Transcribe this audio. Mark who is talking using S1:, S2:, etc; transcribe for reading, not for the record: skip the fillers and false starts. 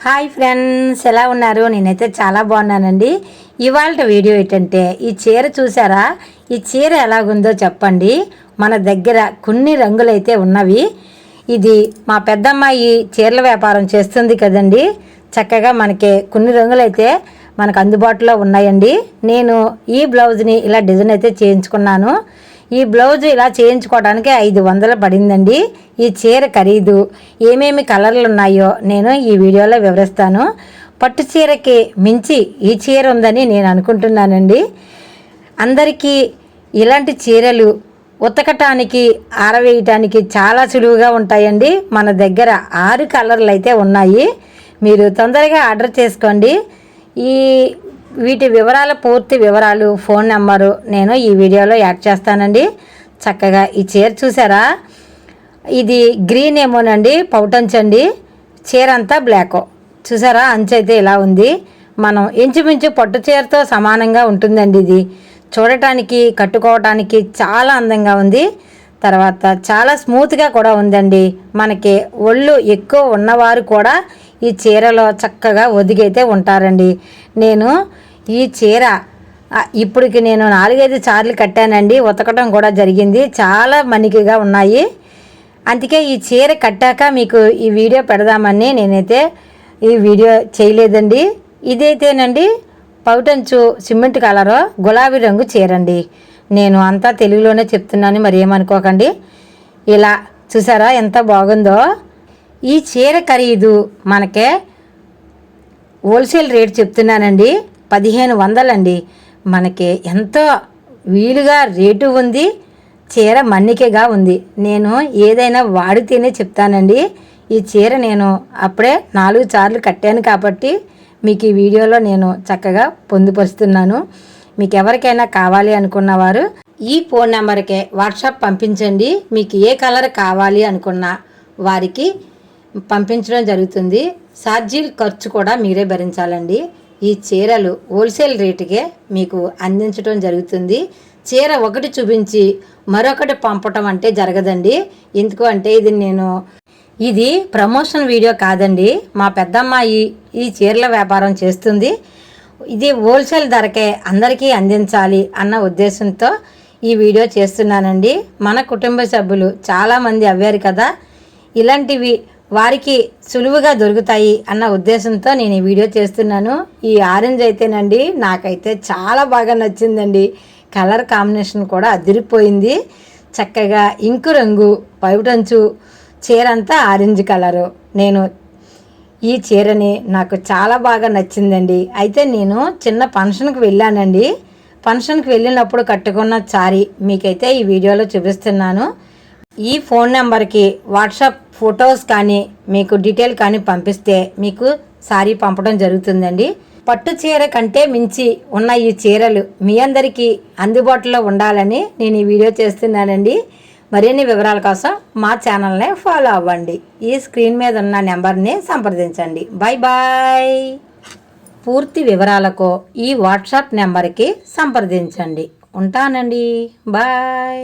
S1: Hi friends, ఎలా ఉన్నారు? నేనైతే చాలా బాగున్నానండి. ఇవాళ వీడియో ఏంటంటే, ఈ చీర చూసారా? ఈ చీర ఎలాగుందో చెప్పండి. మన దగ్గర కొన్ని రంగులైతే ఉన్నవి. ఇది మా పెద్దమ్మాయి చీరల వ్యాపారం చేస్తుంది కదండి. చక్కగా మనకి కొన్ని రంగులైతే మనకు అందుబాటులో ఉన్నాయండి. నేను ఈ బ్లౌజ్ని ఇలా డిజైన్ అయితే చేయించుకున్నాను. ఈ బ్లౌజ్ ఇలా చేయించుకోవడానికి 500 పడిందండి. ఈ చీర ఖరీదు ఏమేమి కలర్లు ఉన్నాయో నేను ఈ వీడియోలో వివరిస్తాను. పట్టు చీరకి మించి ఈ చీర ఉందని నేను అనుకుంటున్నానండి. అందరికీ ఇలాంటి చీరలు ఉతకటానికి ఆరవేయటానికి చాలా సులువుగా ఉంటాయండి. మన దగ్గర 6 కలర్లు అయితే ఉన్నాయి. మీరు తొందరగా ఆర్డర్ చేసుకోండి. వీటి వివరాల పూర్తి వివరాలు, ఫోన్ నెంబరు నేను ఈ వీడియోలో యాడ్ చేస్తానండి. చక్కగా ఈ చీర చూసారా? ఇది గ్రీన్ ఏమోనండి, పౌటంచండి. చీర అంతా బ్లాక్ చూసారా? అంచు అయితే ఇలా ఉంది. మనం ఇంచుమించు పట్టు చీరతో సమానంగా ఉంటుందండి. ఇది చూడటానికి కట్టుకోవటానికి చాలా అందంగా ఉంది. తర్వాత చాలా స్మూత్గా కూడా ఉందండి. మనకి ఒళ్ళు ఎక్కువ ఉన్నవారు కూడా ఈ చీరలో చక్కగా ఒదిగైతే ఉంటారండి. నేను ఈ చీర ఇప్పటికి నేను 4-5 సార్లు కట్టానండి. ఉతకడం కూడా జరిగింది. చాలా మన్నికగా ఉన్నాయి. అందుకే ఈ చీర కట్టాక మీకు ఈ వీడియో పెడదామని నేనైతే ఈ వీడియో చేయలేదండి. ఇదైతేనండి పౌటంచు సిమెంట్ కలరు గులాబీ రంగు చీరండి. నేను అంతా తెలుగులోనే చెప్తున్నాను, మరి ఏమనుకోకండి. ఇలా చూసారా ఎంత బాగుందో? ఈ చీర ఖరీదు మనకే హోల్సేల్ రేట్ చెప్తున్నానండి, 1500 అండి. మనకి ఎంతో వీలుగా రేటు ఉంది. చీర మన్నికగా ఉంది. నేను ఏదైనా వాడితేనే చెప్తానండి. ఈ చీర నేను అప్పుడే 4 సార్లు కట్టాను కాబట్టి మీకు ఈ వీడియోలో నేను చక్కగా పొందుపరుస్తున్నాను. మీకు ఎవరికైనా కావాలి అనుకున్నవారు ఈ ఫోన్ నెంబర్కే వాట్సాప్ పంపించండి. మీకు ఏ కలర్ కావాలి అనుకున్న వారికి పంపించడం జరుగుతుంది. ఛార్జీల ఖర్చు కూడా మీరే భరించాలండి. ఈ చీరలు హోల్సేల్ రేటుకే మీకు అందించడం జరుగుతుంది. చీర ఒకటి చూపించి మరొకటి పంపటం అంటే జరగదండి. ఎందుకు అంటే ఇది ప్రమోషన్ వీడియో కాదండి. మా పెద్దమ్మాయి ఈ చీరల వ్యాపారం చేస్తుంది. ఇది హోల్సేల్ ధరకే అందరికీ అందించాలి అన్న ఉద్దేశంతో ఈ వీడియో చేస్తున్నానండి. మన కుటుంబ సభ్యులు చాలామంది అవ్వారు కదా, ఇలాంటివి వారికి సులువుగా దొరుకుతాయి అన్న ఉద్దేశంతో నేను ఈ వీడియో చేస్తున్నాను. ఈ ఆరెంజ్ అయితేనండి నాకైతే చాలా బాగా నచ్చిందండి. కలర్ కాంబినేషన్ కూడా అదిరిపోయింది. చక్కగా ఇంకు రంగు పైటంచు చీర అంతా ఆరెంజ్ కలరు. నేను ఈ చీరని నాకు చాలా బాగా నచ్చిందండి. అయితే నేను చిన్న ఫంక్షన్కి వెళ్ళానండి. ఫంక్షన్కి వెళ్ళినప్పుడు కట్టుకున్న సారీ మీకైతే ఈ వీడియోలో చూపిస్తున్నాను. ఈ ఫోన్ నెంబర్కి వాట్సాప్ ఫొటోస్ కానీ మీకు డీటెయిల్ కానీ పంపిస్తే మీకు సారీ పంపడం జరుగుతుందండి. పట్టు చీర కంటే మించి ఉన్న ఈ చీరలు మీ అందరికీ అందుబాటులో ఉండాలని నేను ఈ వీడియో చేస్తున్నానండి. మరిన్ని వివరాల కోసం మా ఛానల్ని ఫాలో అవ్వండి. ఈ స్క్రీన్ మీద ఉన్న నెంబర్ని సంప్రదించండి. Bye bye. పూర్తి వివరాలకు ఈ వాట్సాప్ నెంబర్కి సంప్రదించండి. ఉంటానండి. బాయ్.